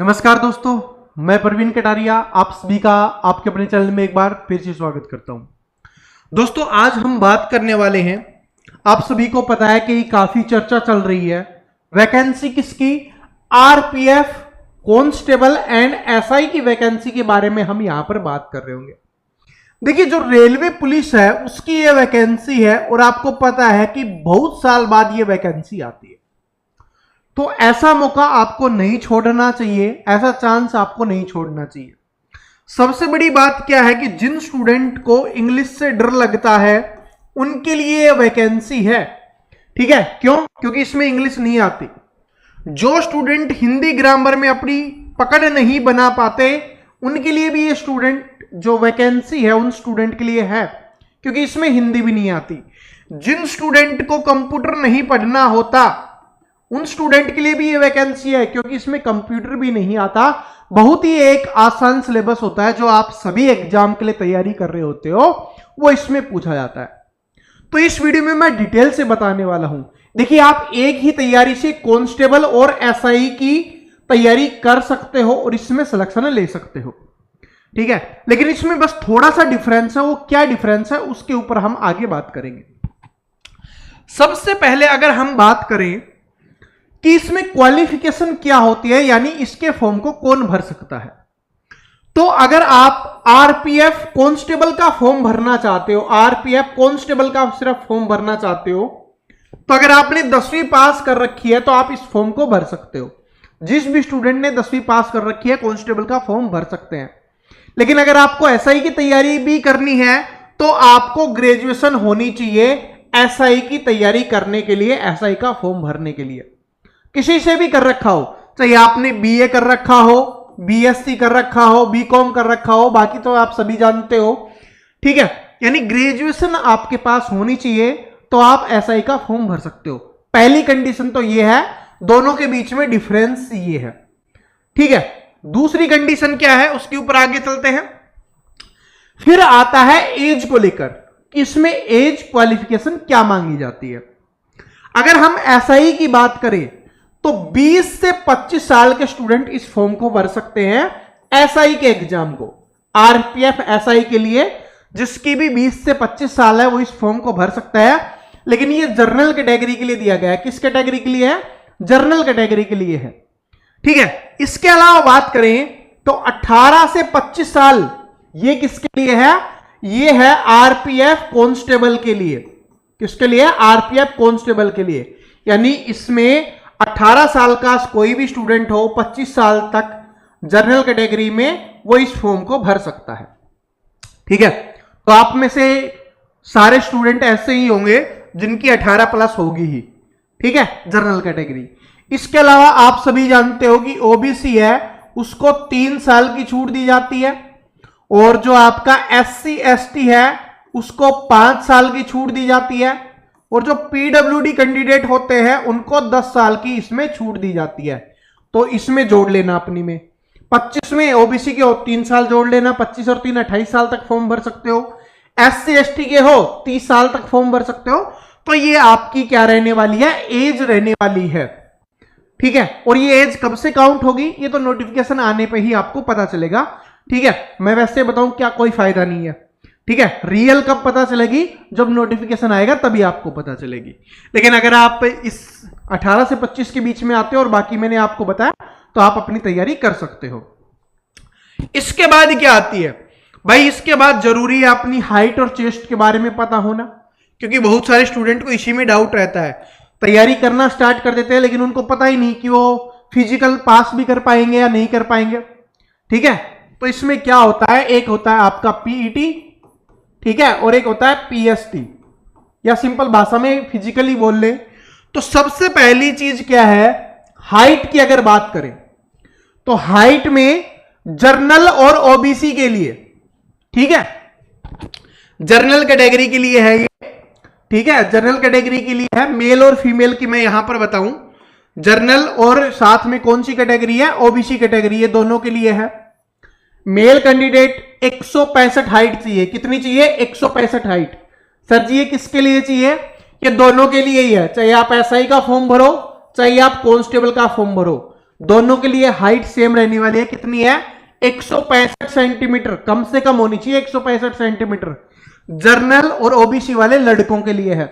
नमस्कार दोस्तों, मैं प्रवीण कटारिया आप सभी का आपके अपने चैनल में एक बार फिर से स्वागत करता हूं। दोस्तों, आज हम बात करने वाले हैं, आप सभी को पता है कि काफी चर्चा चल रही है वैकेंसी किसकी, आरपीएफ कांस्टेबल एंड एसआई की वैकेंसी के बारे में हम यहां पर बात कर रहे होंगे। देखिए, जो रेलवे पुलिस है उसकी ये वैकेंसी है और आपको पता है कि बहुत साल बाद ये वैकेंसी आती है, तो ऐसा मौका आपको नहीं छोड़ना चाहिए, ऐसा चांस आपको नहीं छोड़ना चाहिए। सबसे बड़ी बात क्या है कि जिन स्टूडेंट को इंग्लिश से डर लगता है उनके लिए वैकेंसी है। ठीक है, क्यों? क्योंकि इसमें इंग्लिश नहीं आती। जो स्टूडेंट हिंदी ग्रामर में अपनी पकड़ नहीं बना पाते उनके लिए भी ये स्टूडेंट जो वैकेंसी है उन स्टूडेंट के लिए है, क्योंकि इसमें हिंदी भी नहीं आती। जिन स्टूडेंट को कंप्यूटर नहीं पढ़ना होता उन स्टूडेंट के लिए भी ये वैकेंसी है, क्योंकि इसमें कंप्यूटर भी नहीं आता। बहुत ही एक आसान सिलेबस होता है जो आप सभी एग्जाम के लिए तैयारी कर रहे होते हो, वो इसमें पूछा जाता है। तो इस वीडियो में मैं डिटेल से बताने वाला हूं। देखिए, आप एक ही तैयारी से कांस्टेबल और एसआई की तैयारी कर सकते हो और इसमें सिलेक्शन ले सकते हो। ठीक है, लेकिन इसमें बस थोड़ा सा डिफरेंस है। वो क्या डिफरेंस है उसके ऊपर हम आगे बात करेंगे। सबसे पहले अगर हम बात करें कि इसमें क्वालिफिकेशन क्या होती है, यानी इसके फॉर्म को कौन भर सकता है, तो अगर आप आरपीएफ कांस्टेबल का फॉर्म भरना चाहते हो, आरपीएफ कांस्टेबल का सिर्फ फॉर्म भरना चाहते हो, तो अगर आपने 10वीं पास कर रखी है तो आप इस फॉर्म को भर सकते हो। जिस भी स्टूडेंट ने 10वीं पास कर रखी है कांस्टेबल का फॉर्म भर सकते हैं। लेकिन अगर आपको एसआई की तैयारी भी करनी है तो आपको ग्रेजुएशन होनी चाहिए एसआई की तैयारी करने के लिए, एसआई का फॉर्म भरने के लिए। किसी से भी कर रखा हो, चाहे आपने बीए कर रखा हो, बीएससी कर रखा हो, बीकॉम कर रखा हो, बाकी तो आप सभी जानते हो। ठीक है, यानी ग्रेजुएशन आपके पास होनी चाहिए तो आप एसआई का फॉर्म भर सकते हो। पहली कंडीशन तो ये है, दोनों के बीच में डिफरेंस ये है। ठीक है, दूसरी कंडीशन क्या है उसके ऊपर आगे चलते हैं। फिर आता है एज को लेकर कि इसमें एज क्वालिफिकेशन क्या मांगी जाती है। अगर हम एसआई की बात करें तो 20 से 25 साल के स्टूडेंट इस फॉर्म को भर सकते हैं एसआई के एग्जाम को। आरपीएफ एसआई के लिए जिसकी भी 20 से 25 साल है वो इस फॉर्म को भर सकता है। लेकिन ये जनरल कैटेगरी के लिए दिया गया है। किस कैटेगरी के लिए है? जनरल कैटेगरी के लिए है। ठीक है, इसके अलावा बात करें तो 18 से 25 साल ये किसके लिए है? ये है आरपीएफ कांस्टेबल के लिए। किसके लिए? आरपीएफ कांस्टेबल के लिए। यानी इसमें 18 साल का कोई भी स्टूडेंट हो 25 साल तक जनरल कैटेगरी में वो इस फॉर्म को भर सकता है। ठीक है, तो आप में से सारे स्टूडेंट ऐसे ही होंगे जिनकी 18 प्लस होगी ही। ठीक है, जनरल कैटेगरी। इसके अलावा आप सभी जानते हो कि ओबीसी है उसको 3 साल की छूट दी जाती है, और जो आपका एससी एसटी है उसको 5 साल की छूट दी जाती है, और जो पीडब्ल्यूडी कैंडिडेट होते हैं उनको 10 साल की इसमें छूट दी जाती है। तो इसमें जोड़ लेना अपनी में 25 में ओबीसी के हो 3 साल जोड़ लेना, 25 और 3 28 साल तक फॉर्म भर सकते हो। एससी एसटी के हो 30 साल तक फॉर्म भर सकते हो। तो ये आपकी क्या रहने वाली है? एज रहने वाली है। ठीक है, और ये एज कब से काउंट होगी ये तो नोटिफिकेशन आने पे ही आपको पता चलेगा। ठीक है, मैं वैसे बताऊं क्या कोई फायदा नहीं है। ठीक है, रियल कब पता चलेगी? जब नोटिफिकेशन आएगा तभी आपको पता चलेगी। लेकिन अगर आप इस 18 से 25 के बीच में आते हो और बाकी मैंने आपको बताया तो आप अपनी तैयारी कर सकते हो। इसके बाद क्या आती है भाई? इसके बाद जरूरी है अपनी हाइट और चेस्ट के बारे में पता होना, क्योंकि बहुत सारे स्टूडेंट को इसी में डाउट रहता है। तैयारी करना स्टार्ट कर देते हैं लेकिन उनको पता ही नहीं कि वो फिजिकल पास भी कर पाएंगे या नहीं कर पाएंगे। ठीक है, तो इसमें क्या होता है? एक होता है आपका पीईटी, ठीक है, और एक होता है पीएसटी, या सिंपल भाषा में फिजिकली बोल ले तो सबसे पहली चीज क्या है? हाइट की अगर बात करें तो हाइट में जर्नल और ओबीसी के लिए, ठीक है, जनरल कैटेगरी के लिए है ये। ठीक है, जनरल कैटेगरी के लिए है। मेल और फीमेल की मैं यहां पर बताऊं, जनरल और साथ में कौन सी कैटेगरी है? ओबीसी कैटेगरी है, दोनों के लिए है। मेल कैंडिडेट 165 हाइट चाहिए। कितनी चाहिए? 165 हाइट। सर जी ये किसके लिए चाहिए? ये दोनों के लिए ही है, चाहे आप एसआई का फॉर्म भरो चाहे आप कांस्टेबल का फॉर्म भरो। दोनों के लिए हाइट सेम रहने वाली है। कितनी है? 165 सेंटीमीटर, कम से कम होनी चाहिए 165 सेंटीमीटर। जर्नल और ओबीसी वाले लड़कों के लिए है।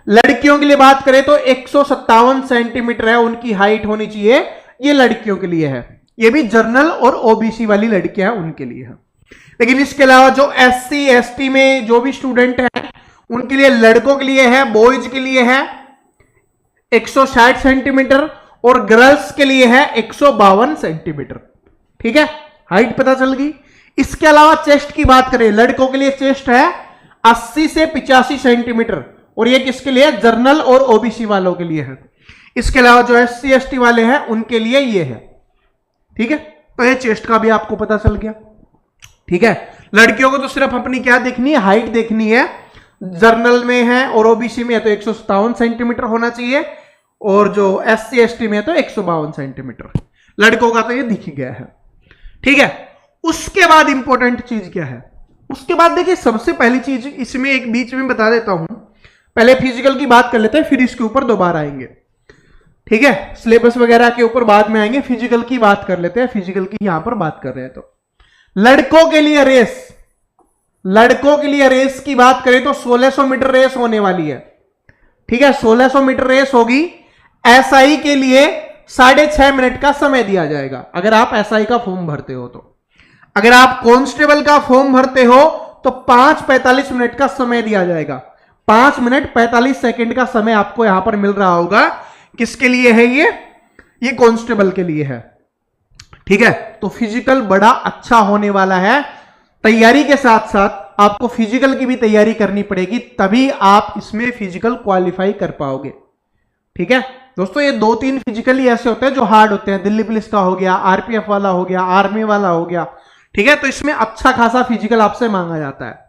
लड़कियों के लिए बात करें तो 157 सेंटीमीटर है उनकी हाइट होनी चाहिए, ये लड़कियों के लिए है। ये भी जर्नल और ओबीसी वाली लड़कियां हैं उनके लिए है। लेकिन इसके अलावा जो एससी एसटी में जो भी स्टूडेंट हैं उनके लिए, लड़कों के लिए है, बॉयज के लिए है 160 सेंटीमीटर और गर्ल्स के लिए है 152 सेंटीमीटर। ठीक है, हाइट पता चल गई। इसके अलावा चेस्ट की बात करें, लड़कों के लिए चेस्ट है 80 से 85 सेंटीमीटर और ये किसके लिए? जर्नल और ओबीसी वालों के लिए है। इसके अलावा जो एससी एसटी वाले हैं उनके लिए ये है। ठीक है, तो ये चेस्ट का भी आपको पता चल गया। ठीक है, लड़कियों को तो सिर्फ अपनी क्या देखनी है? हाइट देखनी है। जर्नल में है और ओबीसी में है तो 157 सेंटीमीटर होना चाहिए और जो एससी एसटी में है तो 152 सेंटीमीटर। लड़कों का तो ये दिख गया है। ठीक है, उसके बाद इंपॉर्टेंट चीज क्या है? उसके बाद देखिए, सबसे पहली चीज इसमें एक बीच में बता देता हूं, पहले फिजिकल की बात कर लेते हैं फिर इसके ऊपर दोबारा आएंगे। ठीक है, सिलेबस वगैरह के ऊपर बाद में आएंगे, फिजिकल की बात कर लेते हैं। फिजिकल की यहां पर बात कर रहे हैं तो लड़कों के लिए रेस, लड़कों के लिए रेस की बात करें तो 1600 मीटर रेस होने वाली है। ठीक है, 1600 मीटर रेस होगी। एसआई के लिए 6.5 मिनट का समय दिया जाएगा अगर आप एसआई का फॉर्म भरते हो तो। अगर आप कांस्टेबल का फॉर्म भरते हो तो 5:45 मिनट का समय दिया जाएगा। 5 मिनट 45 सेकंड का समय आपको यहां पर मिल रहा होगा। किसके लिए है ये कांस्टेबल के लिए है। ठीक है, तो फिजिकल बड़ा अच्छा होने वाला है। तैयारी के साथ साथ आपको फिजिकल की भी तैयारी करनी पड़ेगी, तभी आप इसमें फिजिकल क्वालिफाई कर पाओगे। ठीक है दोस्तों, ये 2-3 फिजिकल ही ऐसे होते हैं जो हार्ड होते हैं। दिल्ली पुलिस का हो गया, आरपीएफ वाला हो गया, आर्मी वाला हो गया। ठीक है, तो इसमें अच्छा खासा फिजिकल आपसे मांगा जाता है।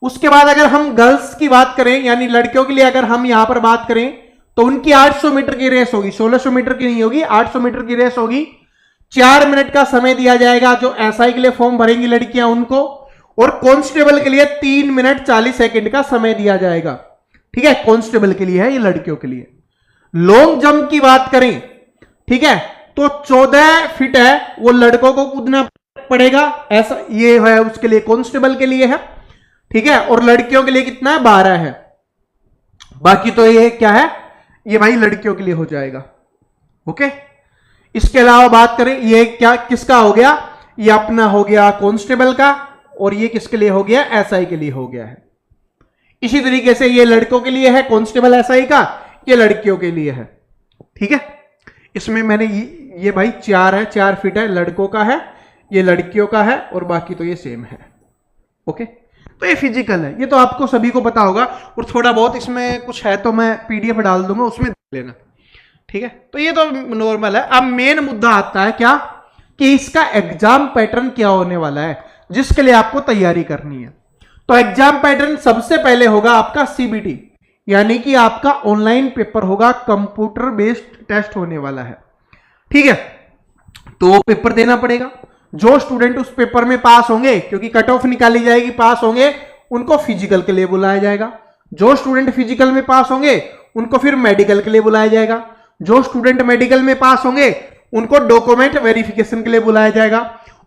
उसके बाद अगर हम गर्ल्स की बात करें, यानी लड़कियों के लिए अगर हम यहां पर बात करें तो उनकी 800 मीटर की रेस होगी, 1600 मीटर की नहीं होगी, 800 मीटर की रेस होगी। 4 मिनट का समय दिया जाएगा जो एसआई के लिए फॉर्म भरेंगी लड़कियां उनको, और कांस्टेबल के लिए 3 मिनट 40 सेकंड का समय दिया जाएगा। ठीक है, कांस्टेबल के लिए है, ये लड़कियों के लिए। लॉन्ग जंप की बात करें, ठीक है, तो 14 फीट है, वो लड़कों को कूदना पड़ेगा, ऐसा ये है उसके लिए, कांस्टेबल के लिए है। ठीक है, और लड़कियों के लिए कितना है? 12 है। बाकी तो ये क्या है? ये भाई लड़कियों के लिए हो जाएगा। ओके, इसके अलावा बात करें, ये क्या किसका हो गया? ये अपना हो गया कांस्टेबल का, और ये किसके लिए हो गया? एसआई के लिए हो गया है। इसी तरीके से ये लड़कों के लिए है कांस्टेबल एसआई का, ये लड़कियों के लिए है। ठीक है, इसमें मैंने ये भाई 4 है, 4 फीट है, लड़कों का है, ये लड़कियों का है, और बाकी तो ये सेम है। ओके, तो ये फिजिकल है, ये तो आपको सभी को पता होगा, और थोड़ा बहुत इसमें कुछ है तो मैं पीडीएफ डाल दूंगा, उसमें देख लेना। ठीक है, तो ये तो नॉर्मल है। अब मेन मुद्दा आता है क्या, कि इसका एग्जाम पैटर्न क्या होने वाला है, जिसके लिए आपको तैयारी करनी है। तो एग्जाम पैटर्न सबसे पहले होगा आपका सीबीटी, यानी कि आपका ऑनलाइन पेपर होगा, कंप्यूटर बेस्ड टेस्ट होने वाला है। ठीक है, तो पेपर देना पड़ेगा। जो स्टूडेंट उस पेपर में पास होंगे, क्योंकि कट ऑफ निकाली जाएगी, पास होंगे, उनको फिजिकल के लिए बुलाया जाएगा। जो स्टूडेंट फिजिकल में पास होंगे उनको फिर मेडिकल के लिए बुलाया जाएगा। जो स्टूडेंट मेडिकल में पास होंगे उनको डॉक्यूमेंट वेरिफिकेशन के लिए बुलाया जाएगा,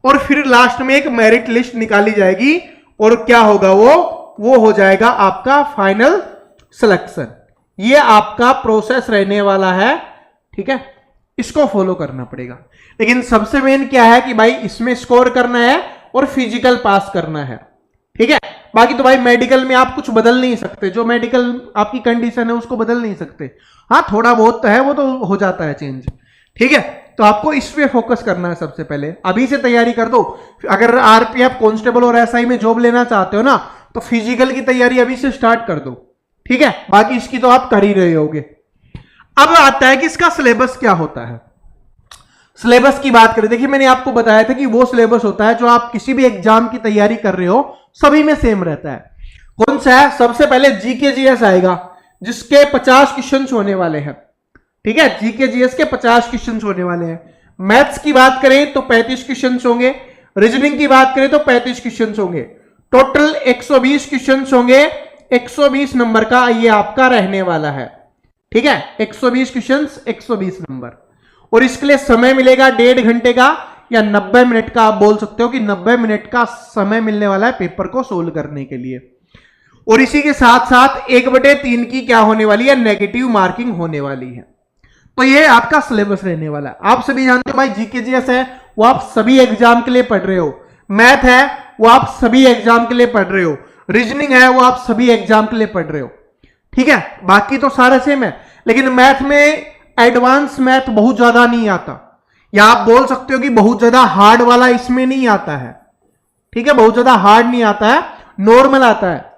और फिर लास्ट में एक मेरिट लिस्ट निकाली जाएगी, और क्या होगा वो हो जाएगा आपका फाइनल सिलेक्शन। ये आपका प्रोसेस रहने वाला है। ठीक है, इसको फॉलो करना पड़ेगा। लेकिन सबसे मेन क्या है कि भाई इसमें स्कोर करना है और फिजिकल पास करना है। ठीक है, बाकी तो भाई मेडिकल में आप कुछ बदल नहीं सकते, जो मेडिकल आपकी कंडीशन है उसको बदल नहीं सकते। हाँ, थोड़ा बहुत तो है, वो तो हो जाता है चेंज। ठीक है, तो आपको इस पे फोकस करना है सबसे पहले, अभी से तैयारी कर दो। अगर आरपीएफ, कांस्टेबल और एसआई में जॉब लेना चाहते हो ना, तो फिजिकल की तैयारी अभी से स्टार्ट कर दो। ठीक है, बाकी इसकी तो आप कर ही रहे होगे। अब आता है कि इसका सिलेबस क्या होता है। सिलेबस की बात करें, देखिए मैंने आपको बताया था कि वो सिलेबस होता है जो आप किसी भी एग्जाम की तैयारी कर रहे हो, सभी में सेम रहता है। कौन सा है? सबसे पहले जीके जीएस आएगा, जिसके 50 क्वेश्चन होने वाले हैं। ठीक है, जीके जीएस के 50 क्वेश्चन होने वाले हैं। मैथ्स की बात करें तो 35 क्वेश्चन होंगे। रीजनिंग की बात करें तो 35 क्वेश्चन होंगे। टोटल 120 क्वेश्चन होंगे। 120 नंबर का ये आपका रहने वाला है। ठीक है, 120 क्वेश्चन, 120 नंबर। और इसके लिए समय मिलेगा 1.5 घंटे का या 90 मिनट का। आप बोल सकते हो कि 90 मिनट का समय मिलने वाला है पेपर को सोल्व करने के लिए। और इसी के साथ साथ 1/3 की क्या होने वाली है, नेगेटिव मार्किंग होने वाली है। तो ये आपका सिलेबस रहने वाला है। आप सभी जानते हो भाई जीके जीएस है वो आप सभी एग्जाम के लिए पढ़ रहे हो, मैथ है वो आप सभी एग्जाम के लिए पढ़ रहे हो, रीजनिंग है वो आप सभी एग्जाम के लिए पढ़ रहे हो, ठीक है। बाकी तो सारा सेम है, लेकिन मैथ में एडवांस मैथ बहुत ज्यादा नहीं आता, या आप बोल सकते हो कि बहुत ज्यादा हार्ड वाला इसमें नहीं आता है, ठीक है। बहुत ज्यादा हार्ड नहीं आता है, नॉर्मल आता है।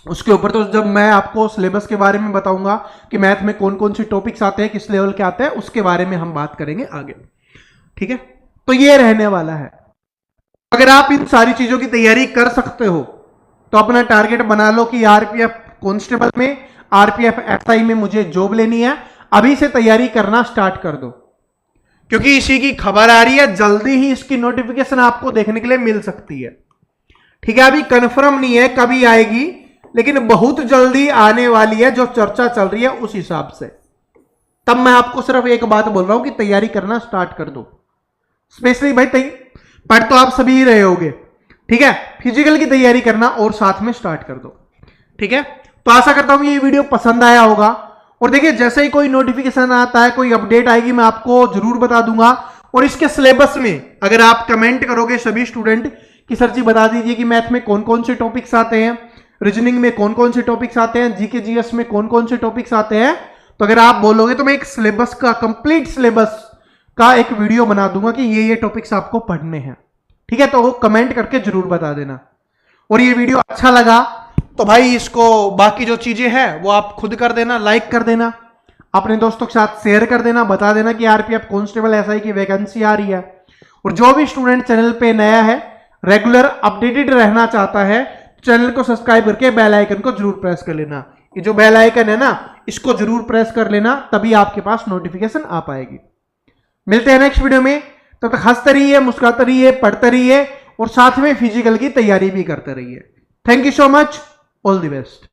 उसके ऊपर तो जब मैं आपको सिलेबस के बारे में बताऊंगा कि मैथ में कौन कौन से टॉपिक्स आते हैं, किस लेवल के आते हैं, उसके बारे में हम बात करेंगे आगे, ठीक है। तो ये रहने वाला है। अगर आप इन सारी चीजों की तैयारी कर सकते हो तो अपना टारगेट बना लो कि आरपीएफ कांस्टेबल में, आरपीएफ एसआई में मुझे जॉब लेनी है। अभी से तैयारी करना स्टार्ट कर दो, क्योंकि इसी की खबर आ रही है, जल्दी ही इसकी नोटिफिकेशन आपको देखने के लिए मिल सकती है, ठीक है। अभी कंफर्म नहीं है कभी आएगी, लेकिन बहुत जल्दी आने वाली है, जो चर्चा चल रही है उस हिसाब से। तब मैं आपको सिर्फ एक बात बोल रहा हूं कि तैयारी करना स्टार्ट कर दो। स्पेशली भाई पढ़ तो आप सभी ही रहे होगे, ठीक है। फिजिकल की तैयारी करना और साथ में स्टार्ट कर दो, ठीक है। तो आशा करता हूं ये वीडियो पसंद आया होगा। और देखिए जैसे ही कोई नोटिफिकेशन आता है, कोई अपडेट आएगी, मैं आपको जरूर बता दूंगा। और इसके सिलेबस में अगर आप कमेंट करोगे सभी स्टूडेंट कि सर जी बता दीजिए कि मैथ में कौन कौन से टॉपिक्स आते हैं, रीजनिंग में कौन कौन से टॉपिक्स आते हैं, जीके जीएस में कौन कौन से टॉपिक्स आते हैं, तो अगर आप बोलोगे तो मैं एक सिलेबस का, कंप्लीट सिलेबस का एक वीडियो बना दूंगा कि ये टॉपिक्स आपको पढ़ने हैं, ठीक है। तो वो कमेंट करके जरूर बता देना। और ये वीडियो अच्छा लगा तो भाई इसको, बाकी जो चीजें हैं वो आप खुद कर देना, लाइक कर देना, अपने दोस्तों के साथ शेयर कर देना, बता देना कि आरपीएफ कांस्टेबल एसआई की वैकेंसी आ रही है। और जो भी स्टूडेंट चैनल पे नया है, रेगुलर अपडेटेड रहना चाहता है, चैनल को सब्सक्राइब करके बेल आइकन को जरूर प्रेस कर लेना। ये जो बेल आइकन है ना, इसको जरूर प्रेस कर लेना, तभी आपके पास नोटिफिकेशन आ पाएगी। मिलते हैं नेक्स्ट वीडियो में, तब तक हंसते रहिए, मुस्कुराते रहिए, पढ़ते रहिए और साथ में फिजिकल की तैयारी भी करते रहिए। Thank you so much, all the best.